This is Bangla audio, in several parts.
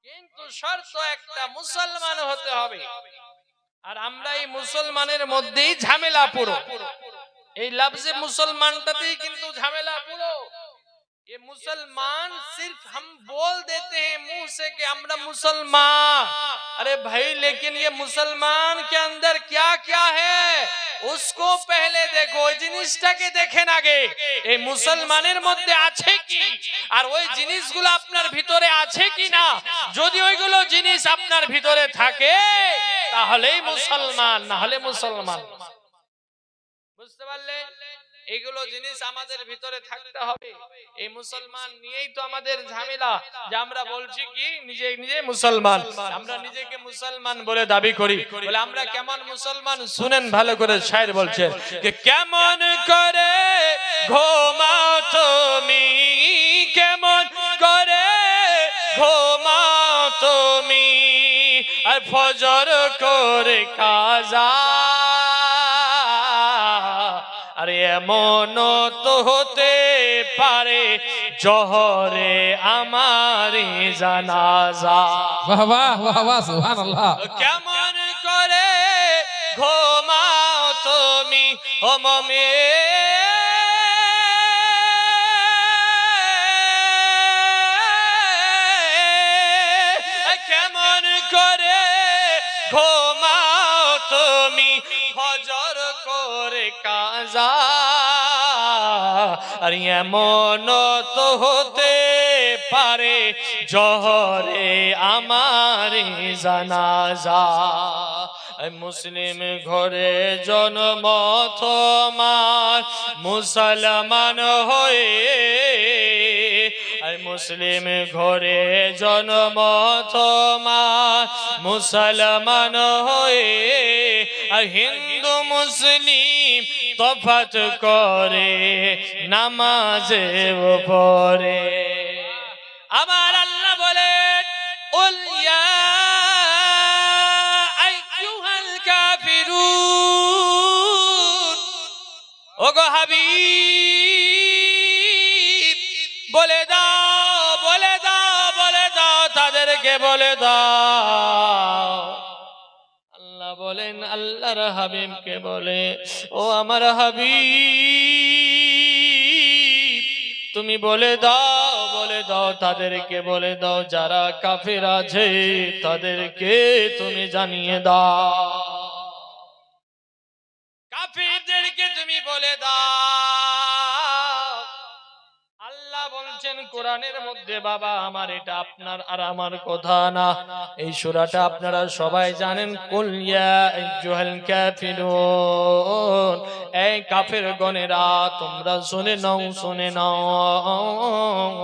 কিন্তু শর্ত একটা, মুসলমান হতে হবে। আর আমরা এই মুসলমানের মধ্যেই ঝামেলা পুরো, এই লফজে মুসলমানটাতেই কিন্তু ঝামেলা পুরো। ये मुसलमान सिर्फ हम बोल देते हैं मुंह से कि हमरा मुसलमान, अरे भाई लेकिन ये मुसलमान के अंदर क्या क्या है उसको पहले देखो, জিনিসটাকে দেখেন আগে এই মুসলমানের মধ্যে আছে কি, আর ওই জিনিসগুলো আপনার ভিতরে আছে কি না। যদি ওইগুলো জিনিস আপনার ভিতরে থাকে তাহলেই মুসলমান, না হলে মুসলমান। বুঝতে পারলে? এগুলো জিনিস আমাদের ভিতরে থাকতে হবে। এই মুসলমান নিয়েই তো আমাদের ঝামেলা, যে আমরা বলছি কি নিজে নিজে মুসলমান, আমরা নিজেকে মুসলমান বলে দাবি করি। বলে আমরা কেমন মুসলমান শুনেন ভালো করে, শায়ের বলছে যে কেমন করে ঘুমাও তুমি, কেমন করে ঘুমাও তুমি, আর ফজর করে কাজা, আরে এমন তো হতে পারে জোহরে আমার জানাজা। বাহ বাহ বাহ বাহ, সুবহানাল্লাহ। কেমন করে ঘুমাও তুমি ও মুমিন, কেমন করে ঘুমাও তুমি ফজর করে কাজা, আর এমন তো হতে পারে জোহরে আমার জানাজা। মুসলিম ঘরে জন্ম তোমার মুসলমান হয়ে, মুসলিম ঘরে জন্ম তোমার মুসলমান হয়ে, আর হিন্দু মুসলিম তফাৎ করে নামাজে পড়ে। আমার আল্লাহ বলে উল ইয়া আইয়ুহাল কাফিরুন, ওগো হাবিব বলে দাও, বলে দাও, বলে দাও, তাদেরকে বলে দাও। আল্লাহ বলেন আল্লাহর হাবিবকে বলে, ও আমার হাবিব তুমি বলে দাও, বলে দাও, তাদেরকে বলে দাও যারা কাফের আছে তাদেরকে তুমি জানিয়ে দাও, কাফেরদেরকে তুমি বলে দাও। আল্লাহ বলছেন কোরআনের মধ্যে, বাবা আমার এটা আপনার আর আমার কথা না, এই সূরাটা আপনারা সবাই জানেন। কুল ইয়া আইয়ুহাল কাফিরুন, এই কাফেরগণেরা তোমরা শুনে নাও, শুনে নাও।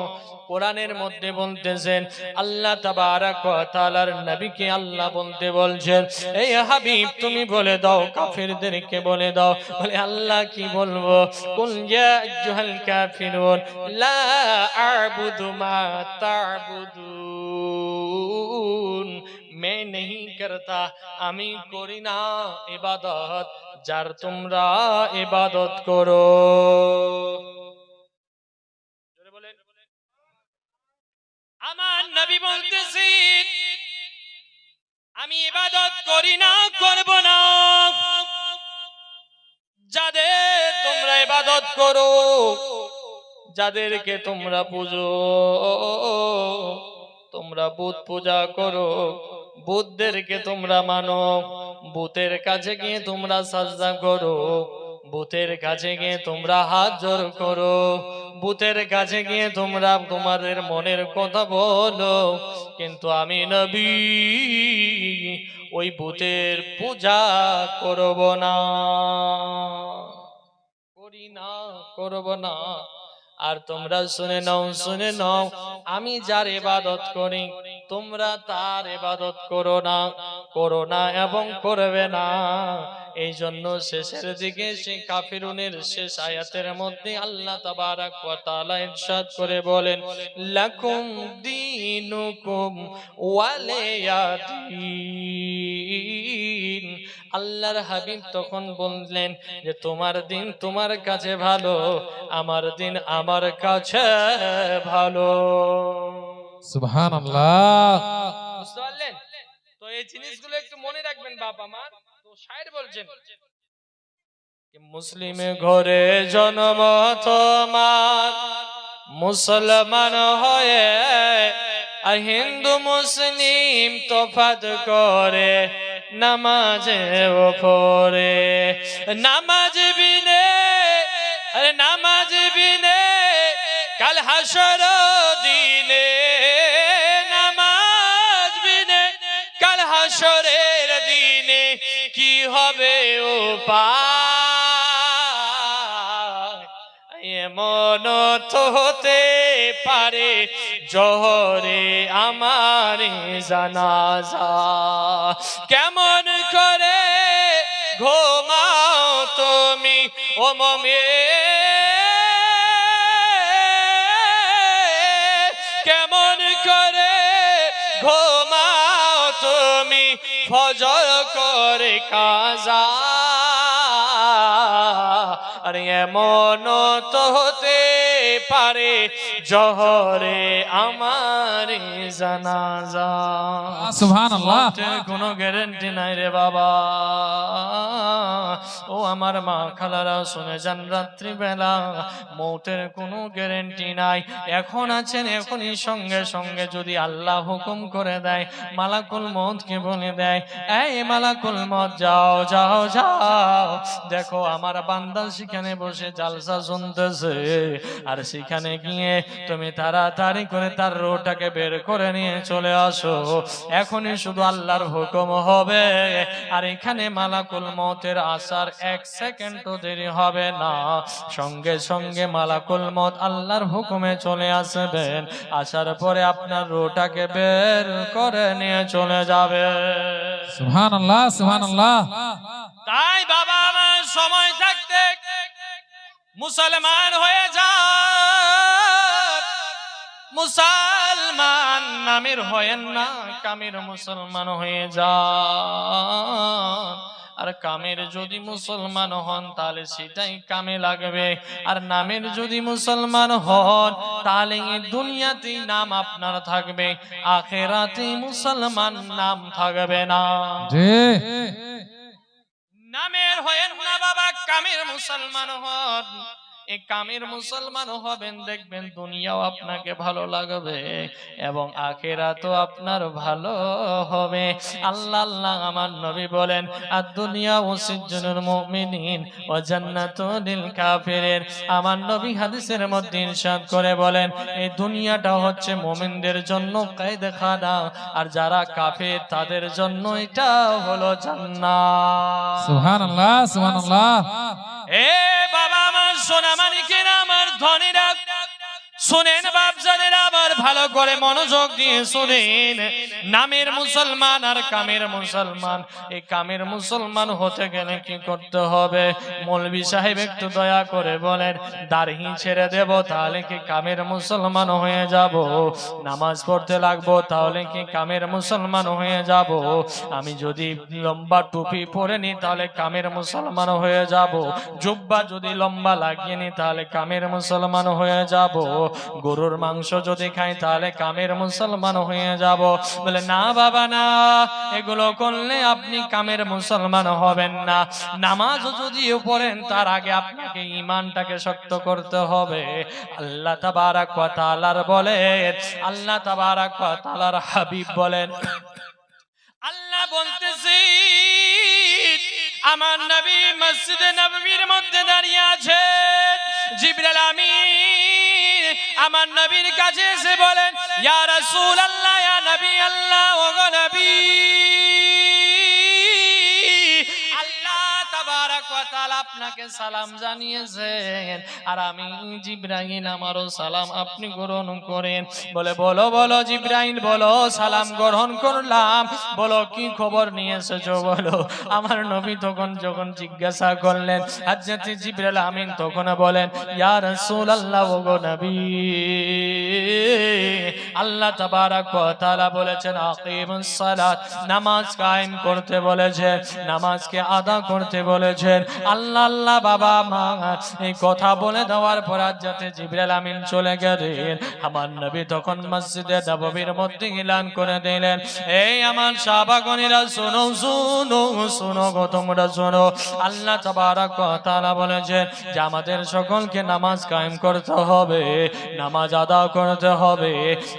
কোরআনের মধ্যে বলতেছেন আল্লাহ তাবারাক ওয়া তাআলার নবীকে আল্লাহ বলতে বলছেন, এই হাবিব তুমি বলে দাও, কাফেরদেরকে বলে দাও। বলে আল্লাহ কি বলবো? কুল ইয়া আইয়ুহাল কাফিরুন লা আ'বুদু মা তা'বুদুন, मैं नहीं करता, আমি করি না ইবাদত যার তোমরা ইবাদত করো। আমার নবী বলতেছেন আমি ইবাদত করি না, করব না, যাদের তোমরা ইবাদত করো, যাদেরকে তোমরা পূজো, তোমরা বুত পূজা করো, বুতদেরকে তোমরা মানো, বুতের কাছে গিয়ে তোমরা সাজদা করো, বুতের কাছে গিয়ে তোমরা হাত জোর করো, বুতের কাছে গিয়ে তোমরা তোমাদের মনের কথা বলো, কিন্তু আমি নবী ওই বুতের পূজা করব না, করি না, করব না। আর তোমরা শুনে নাও, শুনে নাও, আমি যার ইবাদত করি তোমরা তার ইবাদত করো না, করো না এবং করবে না। এই জন্য শেষের দিকে সেই কাফিরুনের শেষ আয়াতের মধ্যে আল্লাহ তাবারাক ওয়া তাআলা ইরশাদ করে বলেন, লাকুম দীনুকুম ওয়ালিয়া দীন। আল্লাহর হাবিব তখন বললেন যে তোমার দিন তোমার কাছে ভালো, আমার দিন আমার কাছে ভালো। সুবহানাল্লাহ। বুঝতে পারলেন? তো এই জিনিসগুলো একটু মনে রাখবেন বাবা মা। তো শায়ের বলছেন, মুসলিম ঘরে জন্ম তোমার, মুসলমান হয়ে আর হিন্দু মুসলিম তফাৎ করে নামাজে ওপরে। নামাজ বিনে, আরে নামাজ বিনে কাল হাসর দিনে, নামাজ বিনে কাল হাসরের দিনে কি হবে উপায়? এমন তো হতে পারে জোহরে আমার জানাজা। কেমন করে ঘুমাও তুমি ও মুমিন, কেমন করে ঘুমাও তুমি ফজর করে কাজা। আর এমন তো হতে পারে জোহরে আমার জানাজা। সুবহানাল্লাহ। মৌতের কোনো গ্যারান্টি নাই রে বাবা। ও আমার মা খালারা শুনে যান, রাত্রিবেলা মৌতের কোনো গ্যারান্টি নাই। এখন আছেন, এখনই সঙ্গে সঙ্গে যদি আল্লাহ হুকুম করে দেয়, মালাকুল মউতকে বলে দেয়, এই মালাকুল মউত যাও যাও যাও, দেখো আমার বান্দা সেখানে বসে জালসা শুনতেছে, আর সেখানে গিয়ে তুমি তাড়াতাড়ি করে তার রূহটাকে বের করে নিয়ে চলে আসো। এখনই শুধু আল্লাহর হুকুম হবে, আর এখানে মালাকুল মউতের আসার এক সেকেন্ডও দেরি হবে না। সঙ্গে সঙ্গে মালাকুল মউত আল্লাহর হুকুমে চলে আসবেন, আসার পরে আপনার রূহটাকে বের করে নিয়ে চলে যাবে। সুবহানাল্লাহ সুবহানাল্লাহ। তাই বাবা আমার সময় থাকতে মুসলমান হয়ে যান। মুসলমান নামের হয়েন না, কামের মুসলমান হয়ে যান। আর কামের যদি মুসলমান হন তাহলে সেটাই কামে লাগবে, আর নামের যদি মুসলমান হন তাহলে এই দুনিয়াতেই নাম আপনার থাকবে, আখিরাতে মুসলমান নাম থাকবে না। জি। নামের হয়েন না বাবা, কামের মুসলমান হন। এই কামের মুসলমান হবেন, দেখবেন দুনিয়াও আপনাকে ভালো লাগবে এবং আখিরাতও আপনার ভালো হবে। আল্লাহ আল্লাহ আমার নবী বলেন, আর দুনিয়া ওয়াসিজ্জুনুল মুমিনিন ওয়া জান্নাতুল লিল কাফিরিন। আমার নবী হাদিসের মধ্যে ইরশাদ করে বলেন, এই দুনিয়াটা হচ্ছে মুমিনদের জন্য কায়দাখানা, আর যারা কাফের তাদের জন্য এটা হলো জান্নাত। সুবহানাল্লাহ সুবহানাল্লাহ। এ বাবা আমার সোনা মানিকেরা, আমার ধনীরা, শুনেন বাপজানেরা, আবার ভালো করে মনোযোগ দিয়ে শুনেন। নামের মুসলমান আর কামের মুসলমান, এই কামের মুসলমান হতে গেলে কি করতে হবে? মৌলভী সাহেব একটু দয়া করে বলেন, দাড়ি ছেড়ে দেব তাহলে কি কামের মুসলমান হয়ে যাব? নামাজ পড়তে লাগবো তাহলে কি কামের মুসলমান হয়ে যাব? আমি যদি লম্বা টুপি পরে নি তাহলে কামের মুসলমান হয়ে যাব? জুব্বা যদি লম্বা লাগিয়ে নি তাহলে কামের মুসলমান হয়ে যাব? গরুর মাংস যদি খাই তাহলে কামের মুসলমান হয়ে যাব? বলে না বাবা না, এগুলো করলে আপনি কামের মুসলমান হবেন না। নামাজ যদিও পড়েন তার আগে আপনাকে ঈমানটাকে শক্ত করতে হবে। আল্লাহ তাবারাক ওয়া তাআলার বলেন, আল্লাহ তাবারাক ওয়া তাআলার হাবিব বলেন, আল্লাহ বলতেছি আমার নবী মসজিদে নববীর মধ্যে দাঁড়িয়ে আছে, জিবরাইল আমিন আমার নবীর কাছে এসে বলেন, ইয়া রাসূলুল্লাহ, ইয়া নবী আল্লাহ, ও গো নবী, আল্লাহ তাবারাক ওয়া তাআলা আপনাকে সালাম জানিয়েছেন, আর আমি জিবরাইল আমারও সালাম আপনি গ্রহণ করেন। বলে বলো বলো জিবরাইল, বলো, সালাম গ্রহণ করলাম, বলো কি খবর নিয়ে এসেছো বলো। আমার নবী তখন যখন জিজ্ঞাসা করলেন, হযরত জিবরাইল আমিন তখন বলেন, ইয়া রাসূলুল্লাহ, ও গো নবী, আল্লাহ তাবারাক ওয়া তাআলা বলেছেন আকিমুস সালাত, নামাজ কায়েম করতে বলেছেন, নামাজকে আদা করতে বলেছেন। আল্লাহ আল্লাহ বাবা আমার এই কথা বলে দেওয়ার পর হযরতে জিবরাইল আমিন চলে গেলেন। আমার নবী তখন মসজিদে নববীর মধ্যে এলান করে দিলেন, এই আমার সাহাবাগণেরা শোনো শোনো শোনো গো, তোমরা শোনো, আল্লাহ তাবারক ওয়া তাআলা বলেছেন যে আমাদের সকলকে নামাজ কায়েম করতে হবে, নামাজ আদা করতে হবে।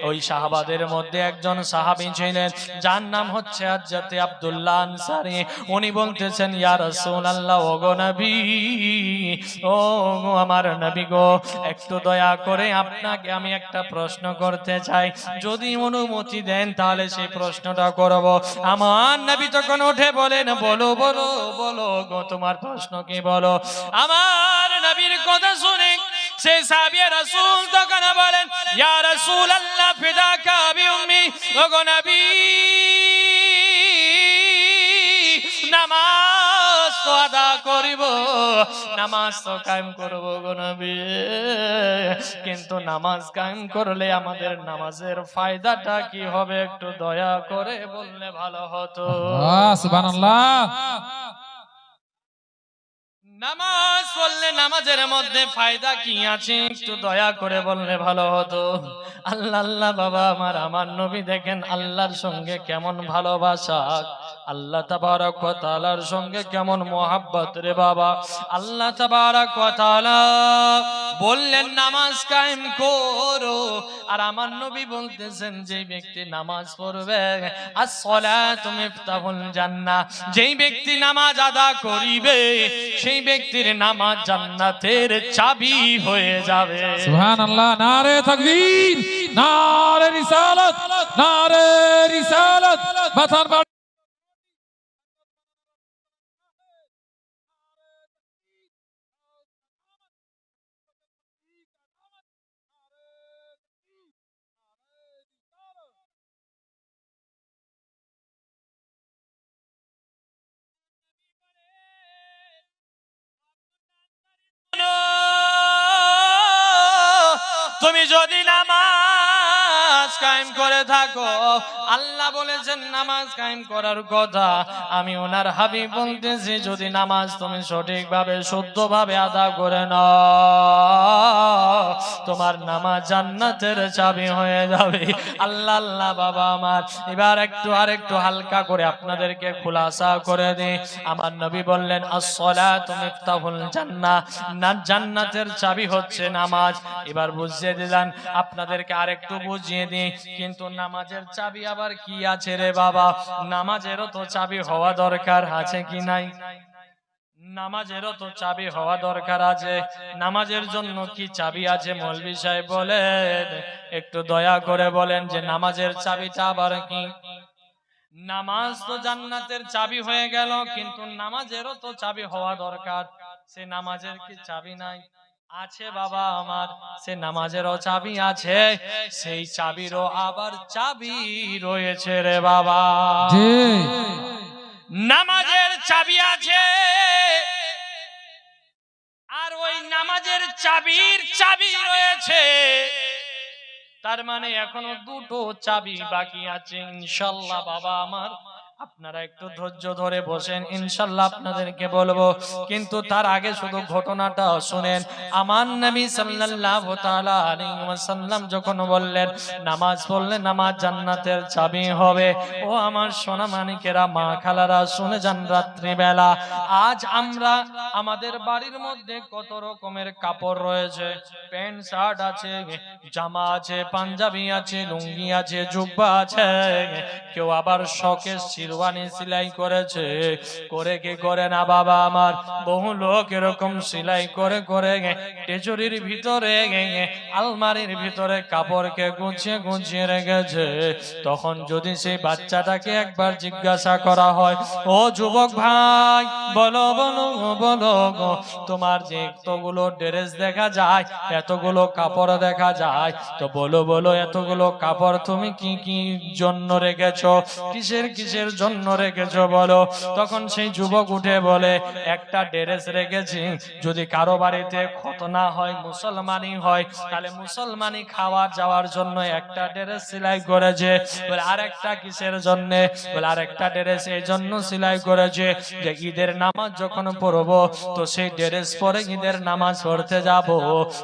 ওই সাহাবাদের মধ্যে একজন সাহাবী ছিলেন যার নাম হচ্ছে হযরতে আব্দুল্লাহ আনসারী। উনি বলতেছেন, ইয়া রাসূলুল্লাহ, ও গো নবী, ও গো আমার নবী গো, একটু দয়া করে আপনাকে আমি একটা প্রশ্ন করতে চাই, যদি অনুমতি দেন তাহলে সেই প্রশ্নটা করব। আমার নবী তখন উঠে বলেন, বলো বলো বলো গো, তোমার প্রশ্ন কি বলো। আমার নবীর কথা শুনে সেই সাহাবী রাসূল তখন বলেন, ইয়া রাসূলুল্লাহ ফিদাকা বিউম্মি, ও গো নবী, নামাজ তো আদা করিব, নামাজ তো কায়েম করব গো নবী, কিন্তু নামাজ কায়েম করলে আমাদের নামাজের ফায়দাটা কি হবে একটু দয়া করে বললে ভালো হতো। সুবহানাল্লাহ। নামাজ পড়লে নামাজের মধ্যে ফায়দা কি আছে একটু দয়া করে বললে ভালো হতো। আল্লাহ আল্লাহ বাবা আমার নবী দেখেন আল্লাহর সঙ্গে কেমন ভালোবাসা, আল্লাহ তাবারক ওয়া তাআলার সঙ্গে কেমন মোহাব্বত রে বাবা। আল্লাহ তাবারক ওয়া তাআলা বললেন নামাজ কায়েম করো, আর আমার নবী বলতেছেন যে ব্যক্তি নামাজ পড়বে, আস-সালাতু মিফতাহুল জান্নাহ, যেই ব্যক্তি নামাজ আদা করিবে সেই ব্যক্তির নামাজ জান্নাতের চাবি হয়ে যাবে। সুবহানাল্লাহ। নারে তাকবীর, নারে রিসালাত, নারে রিসালাত। মাথার বাড়ি তুমি যদি নামাজ কায়েম করে থাকো, আল্লাহ বলেছেন নামাজ কায়েম করার কথা, আমি ওনার হাবিব বলতেছি যদি নামাজ তুমি সঠিকভাবে শুদ্ধভাবে আদা করে নাও, তোমার নামাজ জান্নাতের চাবি হয়ে যাবে। আল্লাহ আল্লাহ বাবা আমার, এবার আরেকটু হালকা করে আপনাদেরকে খুলাসা করে দিই। আমার নবী বললেন আস-সালাতু মিফতাহুল জান্নাহ, জান্নাতের চাবি হচ্ছে নামাজ। এবার বুঝিয়ে দিলাম আপনাদেরকে, আরেকটু বুঝিয়ে দিই, কিন্তু নামাজের চাবি আবার কি আছে রে বাবা? নামাজেরও তো চাবি হওয়া দরকার আছে কি নাই? নামাজেরও তো চাবি হওয়া দরকার আছে। নামাজের জন্য কি চাবি আছে? মৌলভী সাহেব বলেন, একটু দয়া করে বলেন যে নামাজের চাবিটা আবার কি? নামাজ তো জান্নাতের চাবি হয়ে গেল, কিন্তু নামাজেরও তো চাবি হওয়া দরকার। সে নামাজের কি চাবি নাই? আছে বাবা আমার, সে নামাজেরও চাবি আছে, সেই চাবিরও আবার চাবি রয়েছে রে বাবা। জি, নামাজের চাবি আছে, আর ওই নামাজের চাবির চাবি রয়েছে, তার মানে এখনো দুটো চাবি বাকি আছে। ইনশাআল্লাহ বাবা আমার, আপনারা একটু ধৈর্য ধরে বসেন, ইনশাআল্লাহ আপনাদেরকে বলবো, কিন্তু তার আগে শুধু ঘটনাটা শুনেন। আমার নবী সাল্লাল্লাহু তাআলা আলাইহি ওয়াসাল্লাম যখন বললেন নামাজ পড়লে নামাজ জান্নাতের চাবি হবে, ও আমার সোনা মানিকেরা, মা খালারা শুনে যান, রাত্রি বেলা আজ আমরা আমাদের বাড়ির মধ্যে কত রকমের কাপড় রয়েছে, প্যান্ট শার্ট আছে, জামা আছে, পাঞ্জাবি আছে, লুঙ্গি আছে, জুব্বা আছে, কেউ আবার শখের শিরওয়ানি সেলাই করেছে, করে কি করে না বাবা আমার, বহু লোক এরকম সেলাই করে করে টেজরির ভিতরে আলমারির ভিতরে কাপড়কে গুছিয়ে গুছিয়ে রেখেছে। তখন যদি সেই বাচ্চাটাকে একবার জিজ্ঞাসা করা হয়, ও যুবক ভাই, বলো বলো বলো গো, তোমার যে এতগুলো ড্রেস দেখা যায়, এতগুলো কাপড় দেখা যায়, তো বলো বলো এতগুলো কাপড় তুমি কি কি জন্য রেখেছো, কিসের কিসের জন্য রেখেছো বলো। তখন সেই যুবক উঠে বলে, একটা ড্রেস রেখেছি, যদি কারো বাড়িতে খতনা হয়, মুসলমানি হয়, তাহলে মুসলমানি খাওয়ার যাওয়ার জন্য একটা ড্রেস সেলাই করেছে। বলে আরেকটা কিসের জন্য? বলে আরেকটা ড্রেস এই জন্য সেলাই করেছে যে ঈদের নামাজ যখন পড়বো তো সেই ড্রেস পরে ঈদের নামাজ পড়তে যাব।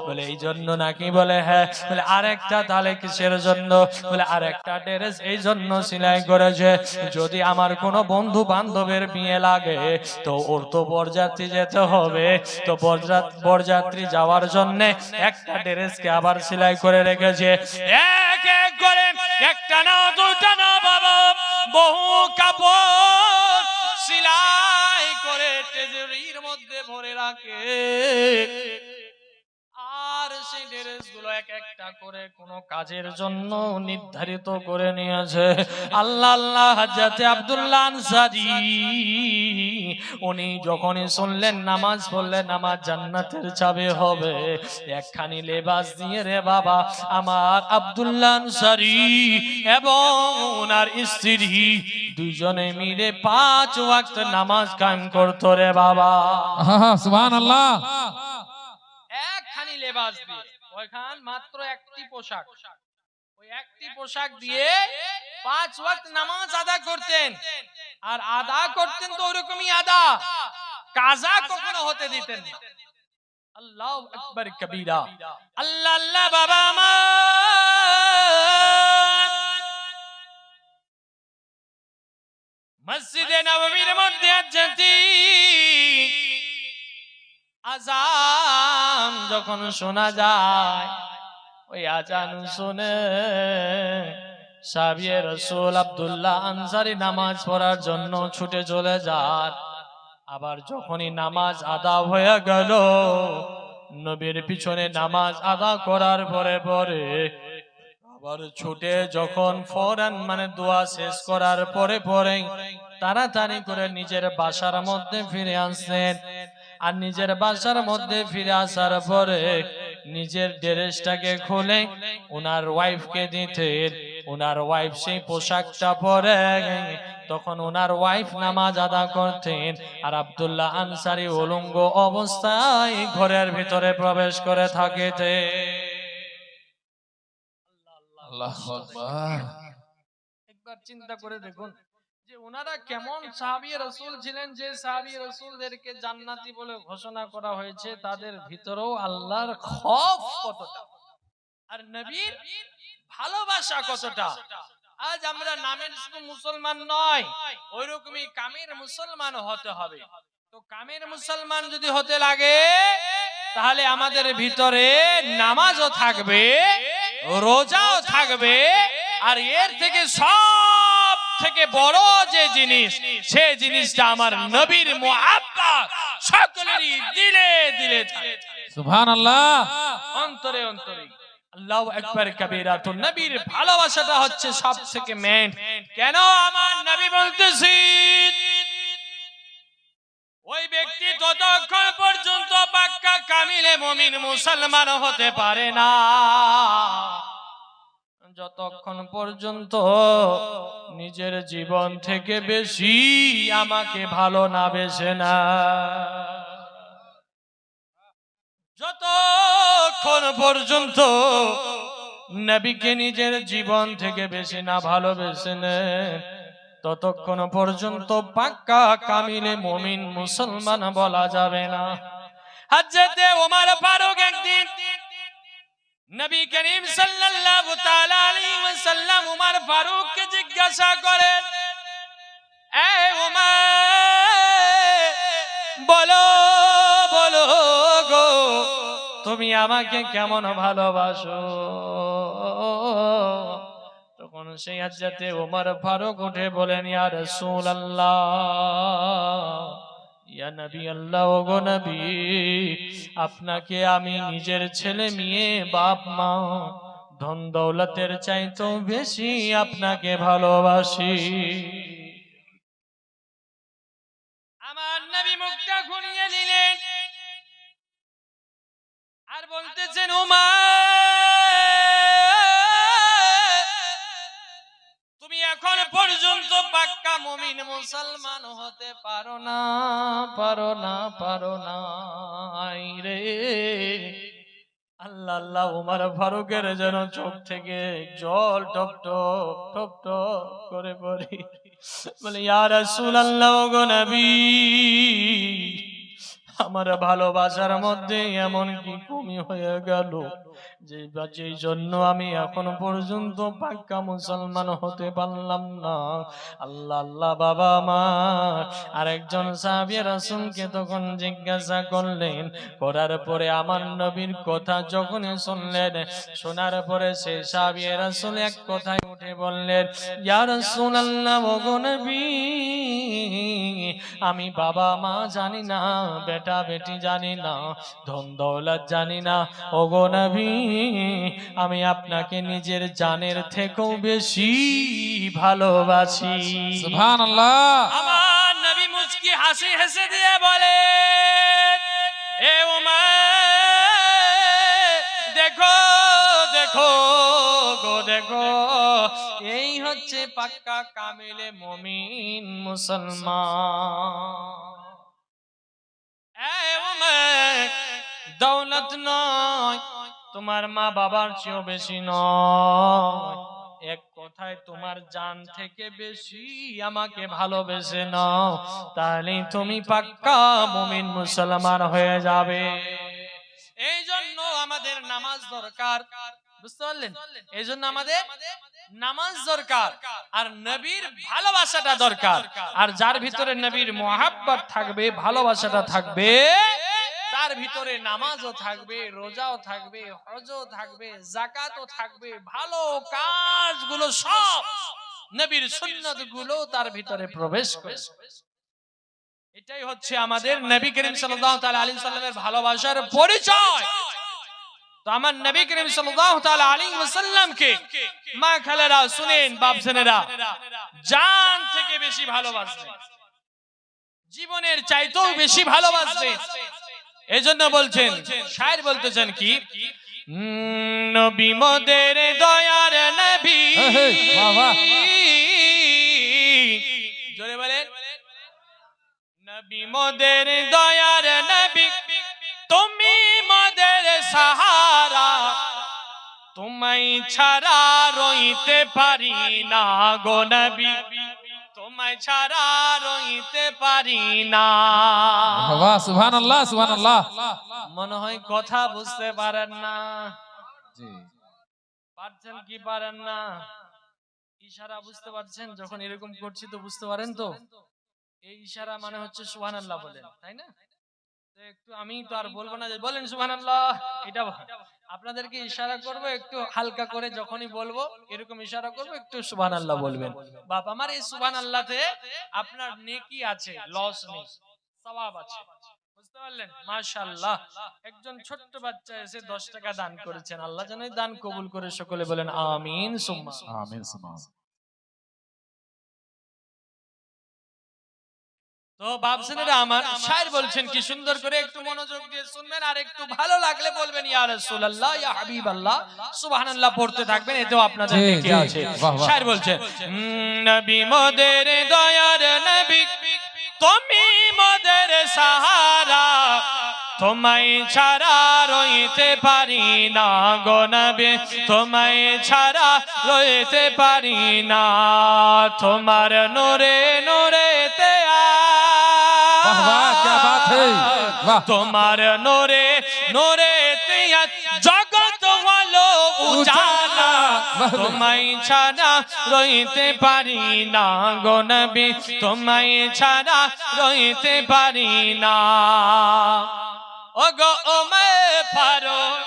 বলে এই জন্য নাকি? বলে হ্যাঁ। বলে আরেকটা তাহলে কিসের জন্য? বলে আরেকটা ড্রেস এই জন্য সেলাই করেছে যদি আমার কোনো বন্ধু বান্ধবের বিয়ে লাগে তো ওর তো বরযাত্রী যেতে হবে, তো বরযাত্রী যাওয়ার জন্য একটা ড্রেসকে আবার সেলাই করে রেখেছে। এক এক করে, একটা না দুটা না বাবা, বহু কাপড় সেলাই করে ট্রেজারির মধ্যে ভরে রাখে। আর সেই ড্রেসগুলো এক একটা করে কোন কাজের জন্য নির্ধারিত করে নিয়েছে। আল্লাহ আল্লাহ হযরতে আব্দুল্লাহ আনসারী উনি যখনই শুনলেন নামাজ পড়লে নামাজ জান্নাতের চাবি হবে, একখানি লেবাস দিয়ে রে বাবা আমার আব্দুল্লাহ আনসারী এবং ওনার স্ত্রী দুইজনে মিলে 5 ওয়াক্ত নামাজ কায়েম করতো রে বাবা। সুবহানাল্লাহ। একখানি লেবাস দিয়ে, ওইখান মাত্র একটি পোশাক, ওই একটি পোশাক দিয়ে 5 ওয়াক্ত নামাজ আদা করতেন। আর আদা করতেন তো ওরকমই আদা, কাজা কখনো হতে দিতেন না। আল্লাহু আকবার কবীরা। আল্লাহ আল্লাহ বাবা আমার মসজিদে নববীর মধ্যে আছেন, আজান যখন শোনা যায়, ওই আজান শুনে সাহাবী রাসূল আব্দুল্লাহ আনসারী নামাজ পড়ার জন্য ছুটে চলে যান। আবার যখনই নামাজ আদা হয়ে গেল, নবীর পিছনে নামাজ আদা করার পরে পরে আবার ছুটে যখন ফৌরান মানে দোয়া শেষ করার পরে পরে তাড়াতাড়ি করে নিজের বাসার মধ্যে ফিরে আসেন। আর নিজের বাসার মধ্যে ফিরে আসার পরে নিজের ড্রেসটাকে খুলে ওনার ওয়াইফকে দিতেন। ওনার ওয়াইফ সেই পোশাকটা পরে তখন ওনার ওয়াইফ নামাজ আদা করতেন, আর আব্দুল্লাহ আনসারী উলঙ্গ অবস্থায় ঘরের ভিতরে প্রবেশ করে থাকিতেন। আল্লাহু আকবার। একবার চিন্তা করে দেখুন যে ওনারা কেমন সাহাবী রাসূল ছিলেন, যে সাহাবী রাসূলদেরকে জান্নাতি বলে ঘোষণা করা হয়েছে তাদের ভিতরেও আল্লাহর খৌফ কতটা আর নবীর ভালোবাসা কতটা। আজ আমরা নামের শুধু মুসলমান নয়, ওইরকমই কামের মুসলমান হতে হবে। তো কামের মুসলমান যদি হতে লাগে তাহলে আমাদের ভিতরে নামাজও থাকবে, রোজাও থাকবে, আর এর থেকে সব থেকে বড় যে জিনিস, সেই জিনিসটা আমার নবীর মুহাব্বত সকলেরই দিলে দিলে থাকে, সুবহানাল্লাহ। অন্তরে অন্তরে। আল্লাহু আকবার কবীরা। তো নবীর ভালোবাসাটা হচ্ছে সবথেকে মেইন। কেন আমার নবী বলতেছি, ওই ব্যক্তি ততক্ষণ পর্যন্ত পাক্কা কামিলে মুমিন মুসলমান হতে পারে না যতক্ষণ পর্যন্ত নিজের জীবন থেকে বেশি আমাকে ভালো না বেসে না, যতক্ষণ পর্যন্ত নবীকে নিজের জীবন থেকে বেশি না ভালোবেসে নেয় ততক্ষণ পর্যন্ত পাক্কা কামিলে মুমিন মুসলমান বলা যাবে না। হযরতে ওমর ফারুক একদিন নবী করিম সাল্লাল্লাহু তাআলা আলাইহি ওয়াসাল্লাম ওমর ফারুককে জিজ্ঞাসা করেন, এ ওমর বলো বলো গো তুমি আমাকে কেমন ভালোবাসো? তখন সেই হযরতে ওমর ফারুক উঠে বলেন, ইয়া রাসূলুল্লাহ, ইয়া নবী আল্লাহ, ওগো নবী, আপনাকে আমি নিজের ছেলে মেয়ে বাপ মা ধন দৌলতের চাইতেও বেশি আপনাকে ভালোবাসি। আমার নবী মুখটা ঘুরিয়ে নিলেন আর বলতেছেন, ওমর তুমি এখন পর্যন্ত পাক্কা মুমিন মুসলমান হতে পারো না আই রে আল্লাহ আল্লাহ উমর ফারুকের যেন চোখ থেকে জল টপ টপ টপ টপ করে পড়ে বলে ইয়া রাসূলুল্লাহ গো নবী আমার ভালোবাসার মধ্যে এমন কি কমি হয়ে গেল যেই জন্য আমি এখন পর্যন্ত পাক্কা মুসলমান হতে পারলাম না আল্লাহ আল্লাহ বাবা আমার আরেকজন সাহাবী রাসূলকে তখন জিজ্ঞাসা করলেন করার পরে আমার নবীর কথা যখন শুনলেন শোনার পরে সেই সাহাবী রাসূল এক কথায় উঠে বললেন ইয়া রাসূলুল্লাহ ওগো নবী আমি বাবা মা জানি না বেটা বেটি জানি না ধন দৌলত জানি না ওগো নবী আমি আপনাকে নিজের জানের থেকেও বেশি ভালোবাসি সুবহানাল্লাহ আমার নবী মুচকি হাসি হেসে দিয়ে বলে এ উমর দেখো দেখো গো দেখো এই হচ্ছে পাক্কা কামিলে মুমিন মুসলমান দৌলত নয় তোমার মা বাবার চেয়েও বেশি নয় এক কথায় তোমার জান থেকে বেশি আমাকে ভালোবেসে নাও তাহলে তুমি পাক্কা মুমিন মুসলমান হয়ে যাবে এই জন্য আমাদের নামাজ দরকার বুঝতে পারলেন এই জন্য আমাদের নামাজ দরকার আর নবীর ভালোবাসাটা দরকার আর যার ভিতরে নবীর মুহাব্বত থাকবে ভালোবাসাটা থাকবে তার ভিতরে নামাজও থাকবে রোজাও থাকবে হজও থাকবে যাকাতও থাকবে ভালো কাজগুলো সব নবীর সুন্নাতগুলো তার ভিতরে প্রবেশ করবে এটাই হচ্ছে আমাদের নবী করিম সাল্লাল্লাহু তাআলা আলাইহি ওয়াসাল্লামের ভালোবাসার পরিচয় তো আমার নবী করিম সাল্লাল্লাহু তাআলা আলাইহি ওয়াসাল্লামকে মা খালারা শুনেন বাপ জানেরা জান থেকে বেশি ভালোবাসবেন জীবনের চাইতেও বেশি ভালোবাসবেন এজন্য বলছেন শায়ের বলতেছেন কি নবী মোদের দয়ার নবী জোরে বলেন নবী মোদের দয়ার নবী তুমি মোদের সাহারা তোমায় ছাড়া রইতে পারি না গো নবী তোমায় ছাড়া রইতে পারি না বাহ সুবহানাল্লাহ সুবহানাল্লাহ মনে হয় কথা বুঝতে পারেন না জি পারছেন কি পারেন না ইশারা বুঝতে পারছেন যখন এরকম করছি তো বুঝতে পারেন তো এই ইশারা মানে হচ্ছে সুবহানাল্লাহ বলেন তাই না তো একটু আমি তো আর বলবো না যে বলেন সুবহানাল্লাহ এটা আপনাদেরকে ইশারা করব একটু হালকা করে যখনই বলবো এরকম ইশারা করব একটু সুবহানাল্লাহ বলবেন বাপ আমার এই সুবহানাল্লাহতে আপনার নেকি আছে লস নেই সওয়াব আছে বুঝতে পারলেন মাশাআল্লাহ একজন ছোট্ট বাচ্চা এসে 10 টাকা দান করেছেন আল্লাহ যেন এই দান কবুল করে সকলে বলেন আমিন সুম্মা আমিন সুবহান তো বাপসেনেরা আমার শায়ের বলছেন কি সুন্দর করে একটু মনোযোগ দিয়ে শুনবেন আর একটু ভালো লাগলে বলবেন ইয়া রাসূলুল্লাহ ইয়া হাবিবাল্লাহ সুবহানাল্লাহ পড়তে থাকবেন এতেও আপনাদের নেকি আছে শায়ের বলছেন নবী মোদের দয়ার নবী তুমি মোদের সাহারা তোমায় ছাড়া রইতে পারি না গো নবী তোমায় ছাড়া রইতে পারি না তোমার নূরে নূরেতে वाह वाह क्या बात है वाह তোমার নূরে নূরেতে জগৎ হলো উজালা তোমায় ছাড়া রইতে পারি না গো নবী তোমায় ছাড়া রইতে পারি না ওগো ওমর ফারুক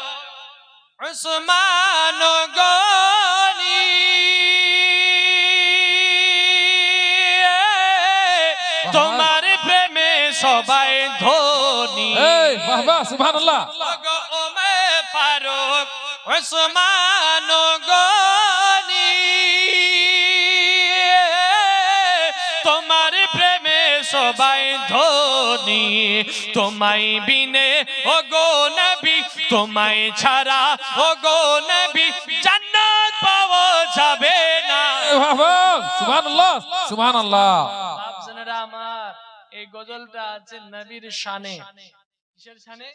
উসমান গনি তোমার প্রেমে সবাই ধনী वाह वाह सुबहानल्लाह ওগো ওমর ফারুক উসমান গনি তোমার প্রেমে সবাই ধনী তোমায় বিনে ওগো নবী তোমায় ছাড়া ওগো নবী জান্নাত পাওয়া যাবে না वाह वाह সুবহানাল্লাহ সুবহানাল্লাহ। বাপজানেরা আমার, এই গজলটা আছে নবীর শানে। কিসের শানে?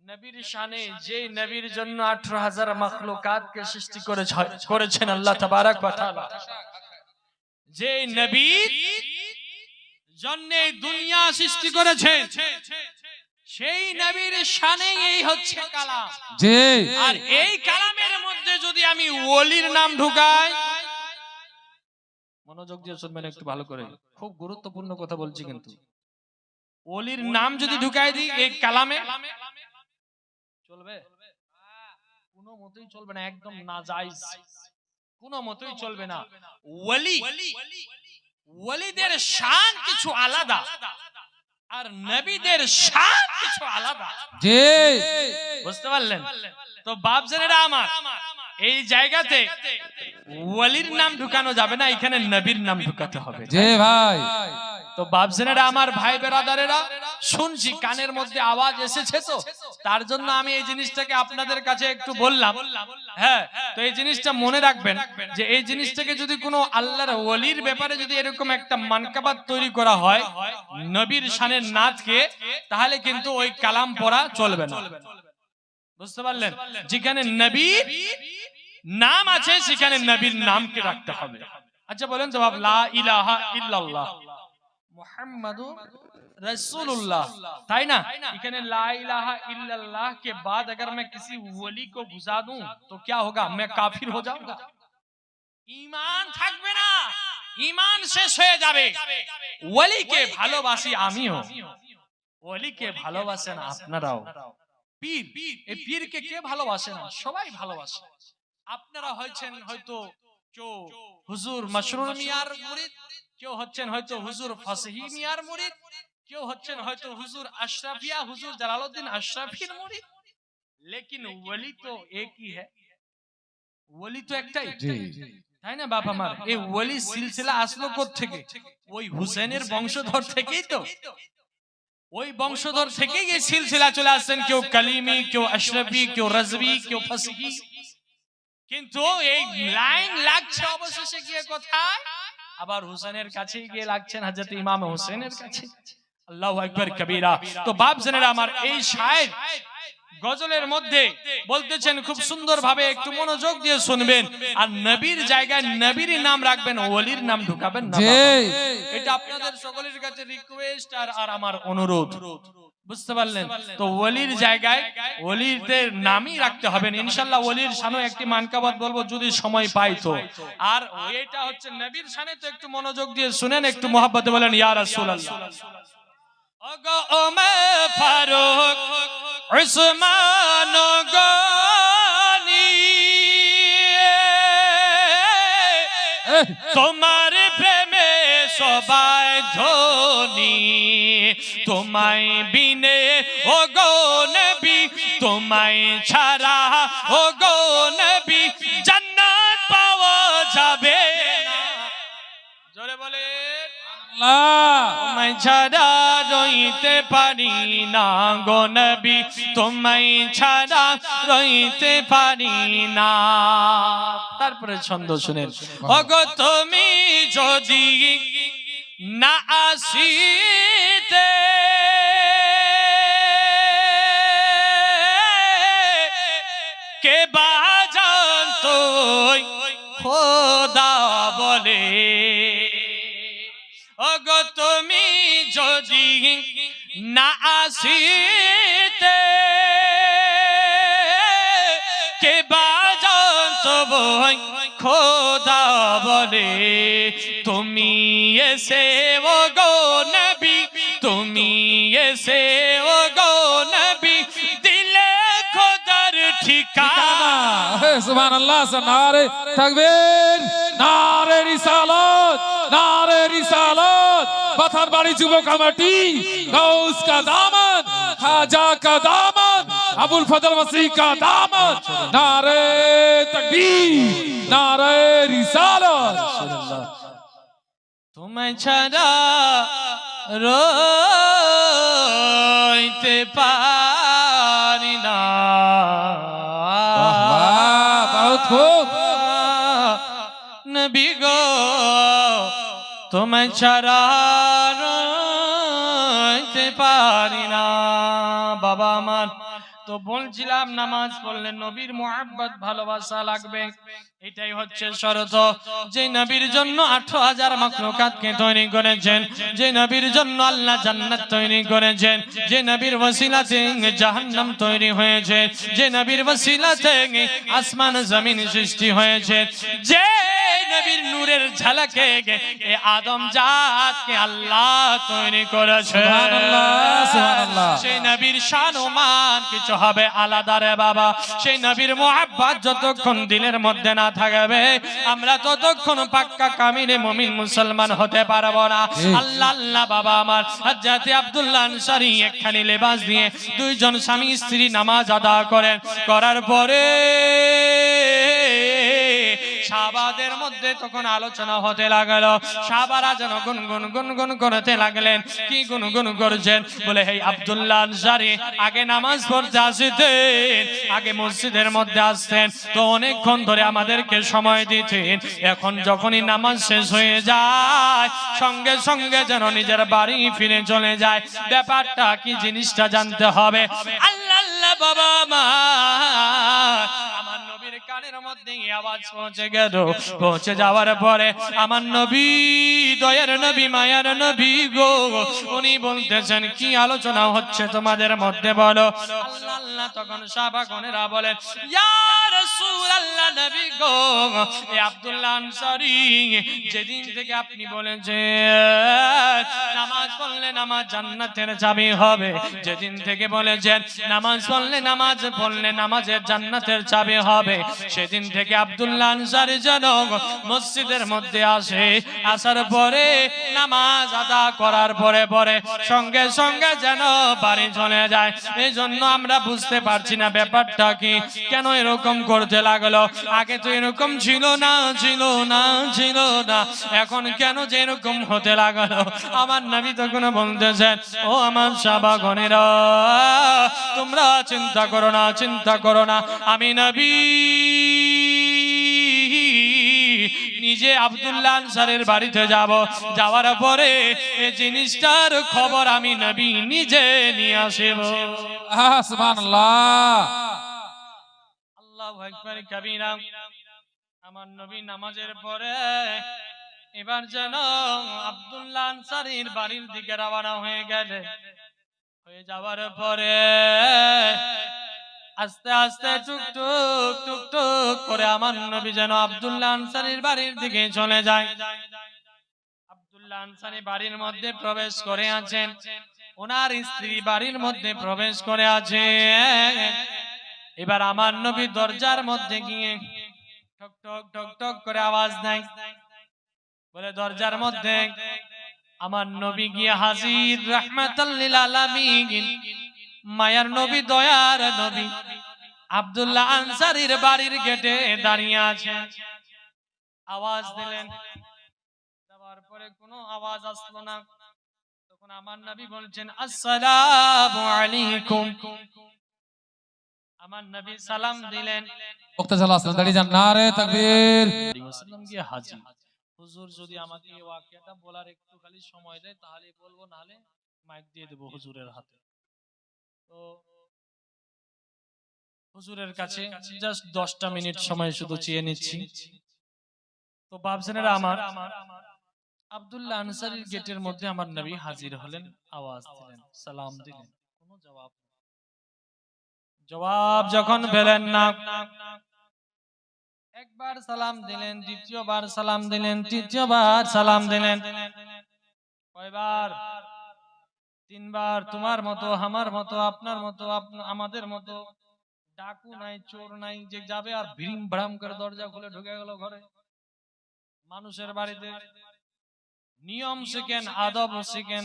নবীর শানে। যে নবীর জন্য 18,000 মাখলুকাতকে সৃষ্টি করেছেন আল্লাহ তাবারক ওয়া তাআলা, যে নবীর জন্য দুনিয়া সৃষ্টি করেছেন, সেই নবীর শানে এই হচ্ছে কালাম। জি। আর এই কালামের মধ্যে যদি আমি ওলির নাম ঢুকাই, মনোযোগ দিয়ে শুনবেন একটু ভালো করে, খুব গুরুত্বপূর্ণ কথা বলছি কিন্তু, ওলির নাম যদি ঢুকাই দিই এই কালামে, চলবে? কোনো মতেই চলবে না, একদম নাজায়েজ, কোনো মতেই চলবে না। ওলি, ওলিদের শান কিছু আলাদা, আর নবীদের শান কিছু আলাদা। জি। বুঝতে পারলেন? তো বাপজানেরা আমার, এই জায়গাতে ওলির নাম ঢুকানো যাবে না, এখানে নবীর নাম ঢুকাতে হবে। জি ভাই। তো বাপজানেরা আমার, ভাই বেরাদারেরা, শুনছি কানের মধ্যে আওয়াজ এসেছে, তো তার জন্য আমি এই জিনিসটাকে আপনাদের কাছে একটু বললাম। হ্যাঁ, তো এই জিনিসটা মনে রাখবেন যে এই জিনিসটাকে যদি কোনো আল্লাহর ওলির ব্যাপারে যদি এরকম একটা মানকাবাত তৈরি করা হয় নবীর শানের নাথকে, তাহলে কিন্তু ওই কালাম পড়া চলবে না। বুঝতে পারলেন? যেখানে নবীর নাম আছে সেখানে নবীর নামকে রাখতে হবে। আচ্ছা বলেন তো বাপ, লা ইলাহা ইল্লাল্লাহ मुहम्मदुर रसूलुल्लाह, ताई ना? इकने ला इलाहा इल्लल्लाह के बाद अगर मैं किसी वली को घुसा दूं तो क्या होगा? मैं काफिर हो जाऊंगा? ईमान থাকবে না, ईमान শেষ হয়ে যাবে। ওলিকে ভালোবাসি আমিও, ওলিকে ভালোবাসেন আপনারাও। পীর, এই পীরকে কে ভালোবাসে না? সবাই ভালোবাসে। আপনারা হয়তো কেউ হুজুর মাশরুর মিয়ার মুরিদ, কেউ হচ্ছেন হয়তো হুজুর ফাসহি মিয়ার মুরিদ, কেউ হচ্ছেন হয়তো হুজুর আশরাফিয়া, হুজুর জালালউদ্দিন আশরাফির মুরিদ, लेकिन वली तो एक ही है, वली तो একটাই, তাই না বাপ আমার? এই ওলি সিলসিলা আসলো কোথা থেকে? ওই হুসেনের বংশধর থেকেই তো। ওই বংশধর থেকেই এই সিলসিলা চলে আসছেন, কেউ কালিমি, কেউ আশরাফি, কেউ রাজবি, কেউ ফাসহি। কিন্তু এই লাইন লাগছে অবশেষে গিয়ে কোথায়? আবার হুসেনের কাছে গিয়ে লাগছেন, হযরত ইমাম হুসেনের কাছে। আল্লাহু আকবার কবীরা। তো বাপ জানেরা আমার, এই শায়ের গজলের মধ্যে বলতেছেন খুব সুন্দর ভাবে, একটু মনোযোগ দিয়ে শুনবেন। আর নবীর জায়গায় নবীর নাম রাখবেন, ওলির নাম ঢুকাবেন না। এটা আপনাদের সকলের কাছে রিকোয়েস্ট আর আমার অনুরোধ। বুঝতে পারলেন? তো ওলির জায়গায় ওলিদের নামই রাখতে হবে ইনশাআল্লাহ। ওলির শানও একটি মানকাবাত বলবো যদি সময় পাই তো। আর এটা হচ্ছে নবীর শানে, তো একটু মনোযোগ দিয়ে শুনেন, একটু মহব্বতে বলেন ইয়া রাসূলুল্লাহ। ওগো ওমর ফারুক উসমান গনি, তোমার প্রেমে সবাই ধনী, তোমায় বিনে ওগো নবী, তোমায় ছাড়া ওগো নবী জান্নাত পাওয়া যাবে না। জোরে বলেন আল্লাহ। তোমায় ছাড়া রইতে পারি না গো নবী, তোমায় ছাড়া রইতে পারি না। তারপরে ছন্দ শুনেন, ওগো তুমি যদি না আসিতে, কে বা জানতো খোদা বলে। ওগো তুমি যদি না আসিতে, কে বা জানতো খোদা বলে। তুমি এসে ওগো নবী, তুমি এসে ওগো নবী দিলে খোদার ঠিকানা। সুবহানাল্লাহ। নারে তাকবীর, নারে রিসালাত, নারে রিসালাত। পাথার বাড়ি যুব কমিটি, গাউস কা দামন, খাজা কা দামন, আবুল ফজল মসিহ কা দামন। নারে তাকবীর, নারে রিসালাত। তোমায় ছাড়া রইতে পারি না। বহুত খুব। নবী গো তোমায় ছাড়া রইতে পারি না বাবা আমার। তো বলছিলাম নামাজ পড়লে নবীর মুহাব্বত ভালোবাসা লাগবে, এটাই হচ্ছে শর্ত। যে নবীর জন্য 18,000 মাখলুকাতকে তৈরি করেছেন, যে নবীর জন্য আল্লাহ জান্নাত তৈরি করেছেন, যে নবীর ওসিলাতে জাহান্নাম তৈরি হয়েছে, যে নবীর ওসিলাতে আসমান জমিন সৃষ্টি হয়েছে, যে নবীর নূরের ঝলকে এই আদম জাতকে আল্লাহ তৈরি করেছে, সুবহানাল্লাহ, সুবহানাল্লাহ। সেই নবীর শান ও মান কিছু হবে আলাদা রে বাবা। সেই নবীর মুহাব্বত যতক্ষণ দিলের মধ্যে না থাকবে, আমরা ততক্ষণ পাক্কা কামিলে মুমিন মুসলমান হতে পারবো না। আল্লাহ আল্লাহ বাবা আমার হযরত আব্দুল্লাহ আনসারী একখানি লেবাস দিয়ে দুইজন স্বামী স্ত্রী নামাজ আদা করেন, করার পরে সাহাবাদের মধ্যে তখন আলোচনা হতে লাগলো। সাহাবারা যেন গুনগুন গুনগুন করতে লাগলেন। কি গুনগুন করছেন? বলে হে আব্দুল্লাহ আনসারী আগে নামাজ পড়তে আসতেন, আগে মসজিদের মধ্যে আসতেন তো অনেকক্ষণ ধরে আমাদেরকে সময় দিতেন, এখন যখনই নামাজ শেষ হয়ে যায় সঙ্গে সঙ্গে যেন নিজের বাড়ি ফিরে চলে যায়। ব্যাপারটা কি জিনিসটা জানতে হবে। আল্লাহ আল্লাহ বাবা মা আমার নবীর কানের মধ্যে আওয়াজ পৌঁছে গেল। পৌঁছে যাওয়ার পরে আমার নবী, দয়ার নবী, মায়ার নবী গো, উনি বলতেছেন কি আলোচনা হচ্ছে তোমাদের মধ্যে বলো। আল্লাহ আল্লাহ তখন সাহাবাগণেরা বলেন ইয়া রাসূলুল্লাহ নবী গো, এ আব্দুল্লাহ আনসারী যেদিন থেকে আপনি বলেছেন নামাজ পড়লে নামাজ জান্নাতের চাবি হবে, যেদিন থেকে বলেছেন নামাজ পড়লে নামাজের জান্নাতের চাবি হবে, সেদিন থেকে আব্দুল্লাহ আনসারী যেন মসজিদের মধ্যে আসে, আসার পরে নামাজ আদা করার পরে পরে সঙ্গে সঙ্গে যেন বাড়ি চলে যায়। এই জন্য আমরা বুঝতে পারছি না ব্যাপারটা কি, কেন এরকম করতে লাগলো। আগে তো এরকম ছিল না, এখন কেন যে এরকম হতে লাগলো। আমার নবী তখন বলতেছেন ও আমার সাহাবাগণেরা তোমরা চিন্তা করো না, আমি নবী নিজে আব্দুল্লাহ আনসারীর বাড়িতে যাব, যাওয়ার পরে এই জিনিসটার খবর আমি নবী নিজে নিয়ে আসব। সুবহানাল্লাহ। আল্লাহু আকবার কাবীরা। আমার নবী নামাজের পরে এবার যেন আব্দুল্লাহ আনসারীর বাড়ির দিকে রওনা হয়ে গেলে, হয়ে যাওয়ার পরে আস্তে আস্তে টুকটুক টুকটুক করে আমার নবী যেন আব্দুল্লাহ আনসারীর বাড়ির দিকে চলে যায়। আব্দুল্লাহ আনসারী বাড়ির মধ্যে প্রবেশ করে আছেন, ওনার স্ত্রী বাড়ির মধ্যে প্রবেশ করে আছে। এবার আমার নবী দরজার মধ্যে গিয়ে ঠক ঠক ঠক ঠক করে আওয়াজ দেয়, বলে দরজার মধ্যে আমার নবী গিয়ে হাজির। রাহমাতাল লিল আলামিন, মায়ার নবী, দয়ার নবী আব্দুল্লাহ আনসারীর বাড়ির গেটে দাঁড়িয়ে আছেন। আওয়াজ দিলেন, দেওয়ার পরে কোনো আওয়াজ আসলো না। তখন আমার নবী বলছেন আসসালামু আলাইকুম। আমার নবী সালাম দিলেন। ওক্তা সাল্লাল্লাহু আলাইহি ওয়াসাল্লাম দাঁড়িয়ে যান, নারে তাকবীর। সালাম গিয়ে হাজির। হুজুর যদি আমাকে এই ওয়াকিয়াটা বলার একটু খালি সময় দেয় তাহলে বলবো, নাহলে মাইক দিয়ে দেব হুজুরের হাতে। তো হুজুরের কাছে জাস্ট 10টা মিনিট সময় শুধু চেয়ে নিচ্ছি। তো বাপজানেরা আমার, আব্দুল্লাহ আনসারীর গেটের মধ্যে আমার নবী হাজির হলেন, আওয়াজ দিলেন, সালাম দিলেন, কোনো জবাব যখন পেলেন না, একবার সালাম দিলেন, দ্বিতীয়বার সালাম দিলেন, তৃতীয়বার সালাম দিলেন। কয়বার? 3 বার। তোমার মতো, আমার মতো, আপনার মতো, আমাদের মতো ডাকু নাই, চোর নাই যে যাবে আর ভিড়িম ভাড়াম করে দরজা খুলে ঢুকে গেল ঘরে। মানুষের বাড়িতে নিয়ম শিখেন, আদব শিখেন,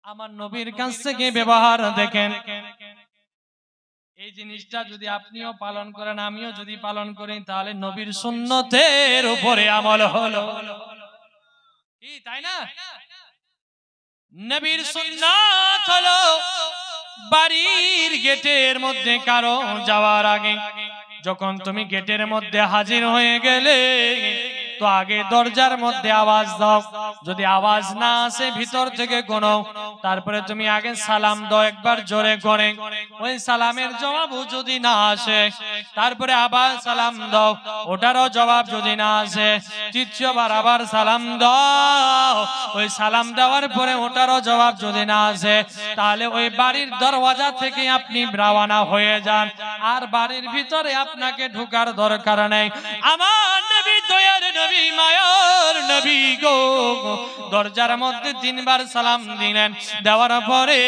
আমার নবীর কাছ থেকে ব্যবহার দেখেন। এই জিনিসটা যদি আপনিও পালন করেন, আমিও যদি পালন করি, তাহলে নবীর সুন্নতের উপরে আমল হলো কি, তাই না? নবীর সুন্নাত হলো বাড়ির গেটের মধ্যে কারো যাওয়ার আগে যখন তুমি গেটের মধ্যে হাজির হয়ে গেলে তো আগে দরজার মধ্যে আওয়াজ দাও, যদি আওয়াজ না আসে ভিতর থেকে কোনো, তারপরে তুমি আগে সালাম দাও একবার জোরে করে, ওই সালামের জবাব যদি না আসে তারপরে আবার সালাম দাও, ওটারও জবাব যদি না আসে তৃতীয়বার আবার সালাম দাও, ওই সালাম দেওয়ার পরে ওটারও জবাব যদি না আসে তাহলে ওই বাড়ির দরওয়াজা থেকে আপনি রওনা হয়ে যান, আর বাড়ির ভিতরে আপনাকে ঢোকার দরকার নেই। আমার নবী দয়ার নবী মায়ার নবী গো দরজার মধ্যে 3 বার সালাম দিলেন, দেওয়ার পরে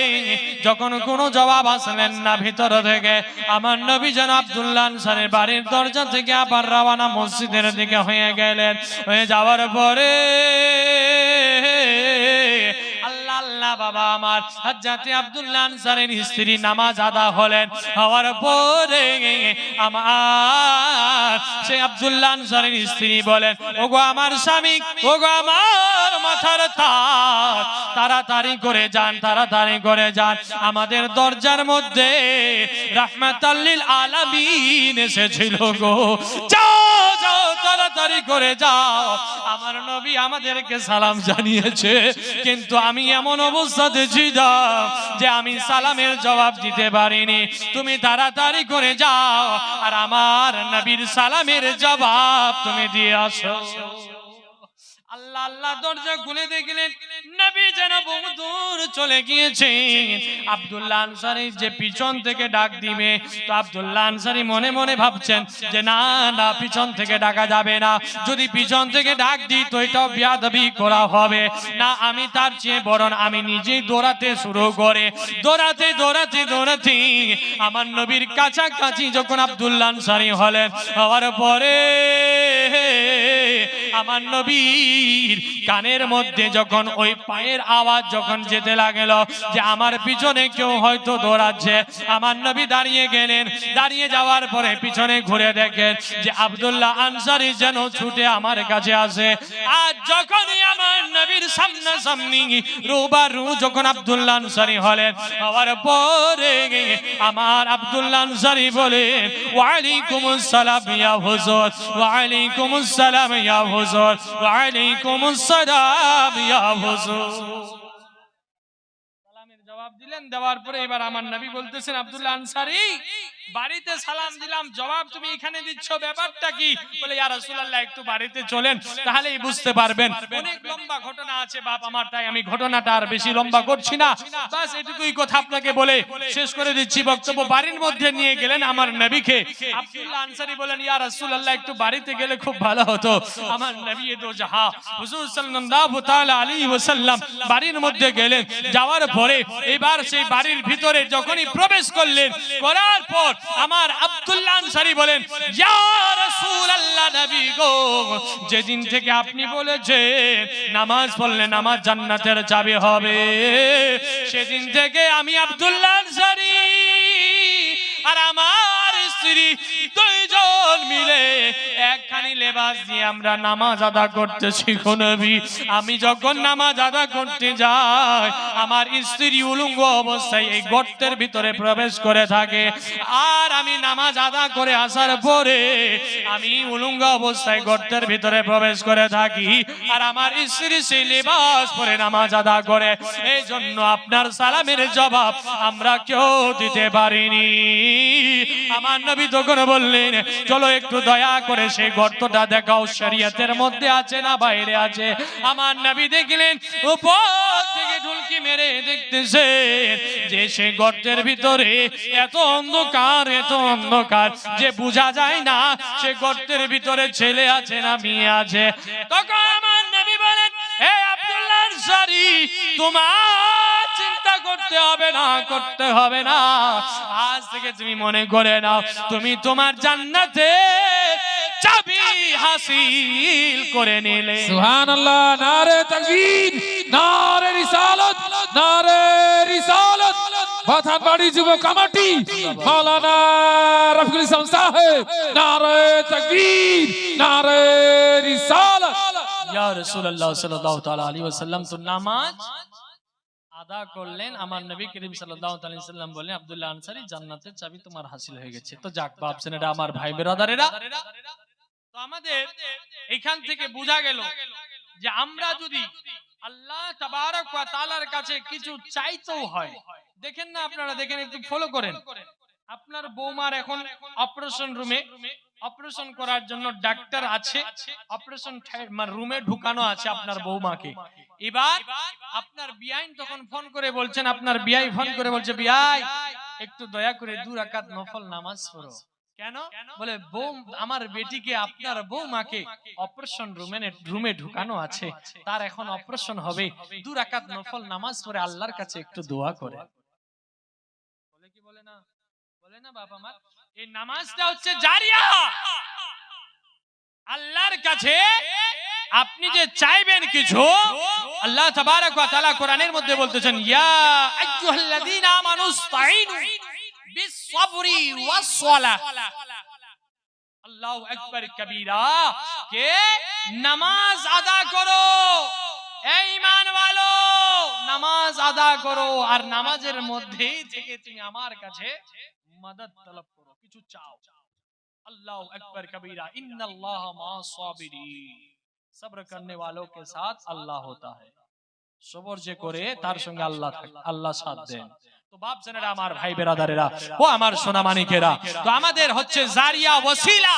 যখন কোনো জবাব আসলেন না ভিতর থেকে, আমার নবী যেন আব্দুল্লাহ আনসারীর বাড়ির দরজা থেকে আবার রওনা মসজিদের দিকে হয়ে গেলেন। হয়ে যাওয়ার পরে আল্লাহ বাবা আমার হযরত আব্দুল্লাহ আনসারীর স্ত্রী নামাজ আদা হলেন, হওয়ার পরে আমার সেই আব্দুল্লাহ আনসারীর স্ত্রী বলেন, ওগো আমার স্বামী, ওগো আমার মাথার তাজ, তাড়াতাড়ি করে যান, তাড়াতাড়ি করে যান, আমাদের দরজার মধ্যে রাহমাতাল লিল আলামিন এসেছিল গো, যাও যাও তাড়াতাড়ি করে যাও, আমার নবী আমাদেরকে সালাম জানিয়েছে, কিন্তু আমি এমন অবস্থাতে ছিলাম যে আমি সালামের জবাব দিতে পারিনি, তুমি তাড়াতাড়ি করে যাও আর আমার নবীর সালামের জবাব তুমি দিয়ে আসো। আল্লাহ আল্লাহ দরজা খুলে দেখলেন নবী যেন বহু দূর চলে গিয়েছেন। আব্দুল্লাহ আনসারী যে পিছন থেকে ডাক দিবে, তো আব্দুল্লাহ আনসারী মনে মনে ভাবছেন যে না না পিছন থেকে ডাকা যাবে না, যদি পিছন থেকে ডাক দিই তো এটাও বেয়াদবি করা হবে না, আমি তার চেয়ে বরং আমি নিজেই দৌড়াতে শুরু করে দৌড়াতে দৌড়াতে দৌড়াতে আমার নবীর কাছাকাছি যখন আব্দুল্লাহ আনসারী হলেন, হওয়ার পরে আমার নবীর কানের মধ্যে যখন ওই পায়ের আওয়াজ যখন যেতে লাগলো যে আমার পিছনে কেউ হয়তো দৌড়াচ্ছে, আমার নবী দাঁড়িয়ে গেলেন, দাঁড়িয়ে যাওয়ার পরে পিছনে ঘুরে দেখেন যে আব্দুল্লাহ আনসারী যেন ছুটে আমার কাছে আসে, আর যখনই আমার নবীর সামনাসামনি রুবারু যখন আব্দুল্লাহ আনসারী হলেন, হওয়ার পরে আমার আব্দুল্লাহ আনসারী বলেন, ওয়া আলাইকুমুস সালাম ইয়া হুজুর, ওয়া আলাইকুমুস সালাম ইয়া হুজুর, ওয়া আলাইকুমুস সালাম ইয়া হুজুর। সালামের জবাব দিলেন, দেওয়ার পরে এবার আমার নবী বলতেছেন, আব্দুল্লাহ আনসারী বাড়িতে সালাম দিলাম, জবাব তুমি এখানে দিচ্ছ, ব্যাপারটা কি? বলে ইয়া রাসূলুল্লাহ একটু বাড়িতে চলেন তাহলেই বুঝতে পারবেন, অনেক লম্বা ঘটনা আছে বাপ আমার, তাই আমি ঘটনাটা আর বেশি লম্বা করছি না, বাস এটুকুই কথা আপনাকে বলে শেষ করে দিচ্ছি বক্তব্য। বাড়ির মধ্যে নিয়ে গেলেন আমার নবীকে, আব্দুল্লাহ আনসারী বলেন ইয়া রাসূলুল্লাহ একটু বাড়িতে গেলে খুব ভালো হতো। আমার নবী দো জাহা হুজুর সাল্লাল্লাহু তাআলা আলাইহি ওয়াসাল্লাম বাড়ির মধ্যে গেলেন, যাওয়ার পরে এবার সেই বাড়ির ভিতরে যখনই প্রবেশ করলেন, করার পর আমার আব্দুল্লাহ আনসারী বলেন, ইয়া রাসূলুল্লাহ নবী গো, যেদিন থেকে আপনি বলেছেন নামাজ পড়লে নামাজ জান্নাতের চাবি হবে, সেদিন থেকে আমি আব্দুল্লাহ আনসারী আর আমার স্ত্রী দুইজন মিলে একখানি লেবাস দিয়ে আমরা নামাজ আদা করতেছি গো নবী। আমি যখন নামাজ আদা করতে যাই আমার স্ত্রী উলঙ্গ অবস্থায় এই গর্তের ভিতরে প্রবেশ করে থাকে, আর আমি নামাজ আদা করে আসার পরে আমি উলঙ্গ অবস্থায় গর্তের ভিতরে প্রবেশ করে থাকি, আর আমার স্ত্রী সেই লেবাস পরে নামাজ আদা করে। এই জন্য আপনার সালামের জবাব আমরা কেউ দিতে পারিনি। আমার নবী তখন বললেন, চলো একটু দয়া করে সেই গর্তটা দেখাও, শরীয়তের মধ্যে আছে না বাইরে আছে? আমার নবী দেখলেন উপর থেকে ঢুলকি মেরে দেখতেছে যে সেই গর্তের ভিতরে এত অন্ধকার, এত অন্ধকার যে বোঝা যায় না সে গর্তের ভিতরে ছেলে আছে না মেয়ে আছে। তখন আমার নবী বলেন, হে আব্দুল্লাহ আনসারী, তোমার চিন্তা করতে হবে না, করতে হবে না, আজ থেকে তুমি মনে করে নাও তুমি তোমার জান্নাতে চাবি হাসিল করে নিলে। সুবহানাল্লাহ, নারে তাকবীর, নারে রিসালাত, নারে রিসালাত। পাঠানবাড়ি যুব কমিটি মাওলানা রফিকুল ইসলাম সাহেব, নারে তাকবীর, নারে রিসালাত। ইয়া রাসূলুল্লাহ সাল্লাল্লাহু তাআলা আলাইহি ওয়াসাল্লাম তো নামাজ আদা করলেন, আমার নবী করিম সাল্লাল্লাহু আলাইহি ওয়াসাল্লাম বলেন, আব্দুল্লাহ আনসারী জান্নাতের চাবি তোমার হাসিল হয়ে গেছে। তো যাক বাপছেন, এটা আমার ভাই বেরাদারেরা, তো আমাদের এখান থেকে বোঝা গেল যে আমরা যদি আল্লাহ তাবারক ওয়া তাআলার কাছে কিছু চাইতেও হয়, দেখেন না আপনারা, দেখেন একটু ফলো করেন, আপনার বৌমার এখন অপারেশন রুমে অপারেশন করার জন্য ডাক্তার আছে, অপারেশন রুমে ঢুকানো আছে আপনার বৌমাকে। এবার আপনার বিয়াইন তখন ফোন করে বলছেন, আপনার বিয়াই ফোন করে বলছে, বিয়াই একটু দয়া করে 2 রাকাত নফল নামাজ পড়ো। কেন? বলে বউ আমার বেটিকে আপনার বৌমাকে অপারেশন রুমে ঢুকানো আছে, তার এখন অপারেশন হবে, 2 রাকাত নফল নামাজ পড়ে আল্লাহর কাছে একটু দোয়া করে। বলে কি বলে না? বলে না বাবা মা, এই নামাজটা হচ্ছে জারিয়া। আল্লাহর কাছে আপনি যে চাইবেন কিছু, আল্লাহ তাবারক ওয়া তাআলা কোরআনের মধ্যে বলতেছেন, ইয়া আইয়ুহাল্লাযীনা আমানুস্তাঈনু বিস-সাবরি ওয়াস-সালাহ। আল্লাহু আকবার কবীরা, কে নামাজ আদা করো, এই ঈমানওয়ালো নামাজ আদা করো, আর নামাজের মধ্যেই থেকে তুমি আমার কাছে মদদ তলব করো, কিছু চাও। अल्लाह अकबर कबीरा, इन्नल्लाह मा'स-साबिरीन, सब्र करने वालों के साथ अल्लाह होता है। সবর যে করে তার সঙ্গে আল্লাহ থাকে, আল্লাহ সাথ দেন। তো বাপ জানেরা, আমার ভাই বেরাদারেরা, ও আমার সোনা মানিকেরা, তো আমাদের হচ্ছে জারিয়া ওসিলা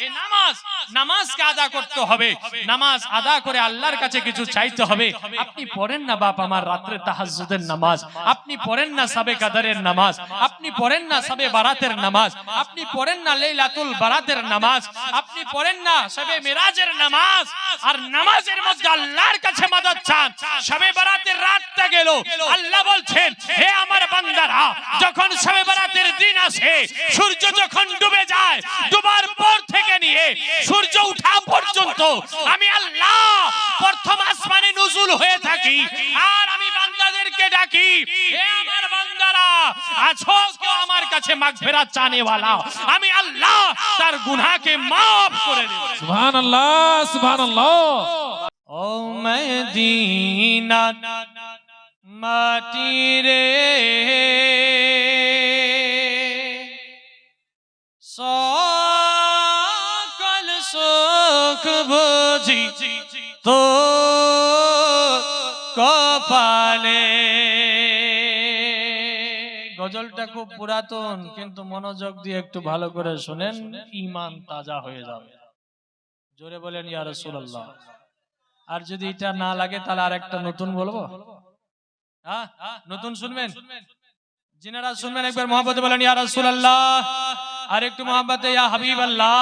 এই নামাজ। নামাজকে আদা করতে হবে, নামাজ আদা করে আল্লাহর কাছে কিছু চাইতে হবে। আপনি পড়েন না বাপ আমার রাত্রে তাহাজ্জুদের নামাজ, আপনি পড়েন না সাবে কাদরের নামাজ, আপনি পড়েন না সাবে বারাতের নামাজ, আপনি পড়েন না লাইলাতুল বারাতের নামাজ, আপনি পড়েন না সাবে মিরাজের নামাজ, আর নামাজের মধ্যে আল্লাহর কাছে মদদ চান। সাবে বারাতের রাতটা গেল, আল্লাহ বলছেন, হে আমার বান্দারা, যখন শবে বরাতের দিন আসে, সূর্য যখন ডুবে যায়, ডুবার পর থেকে নিয়ে সূর্য ওঠা পর্যন্ত আমি আল্লাহ প্রথম আসমানে নুজুল হয়ে থাকি, আর আমি বান্দাদেরকে ডাকি, হে আমার বান্দারা, আছো কেউ আমার কাছে মাগফিরাত চানে वाला, আমি আল্লাহ তার গুনাহকে maaf করে দেব। সুবহানাল্লাহ, সুবহানাল্লাহ। ও মদিনা মাটি রে, সকল সুখ বুঝি তো কপালে। গজলটা খুব পুরাতন, কিন্তু মনোযোগ দিয়ে একটু ভালো করে শুনেন, ঈমান তাজা হয়ে যাবে। জোরে বলেন ইয়া রাসূলুল্লাহ। আর যদি এটা না লাগে তাহলে আরেকটা নতুন বলবো। হ্যাঁ, নতুন শুনবেন? जिनारा सुनবেন একবার মহব্বতে বলেন ইয়া রাসূলুল্লাহ, আর একটু মহব্বতে ইয়া হাবিবাল্লাহ।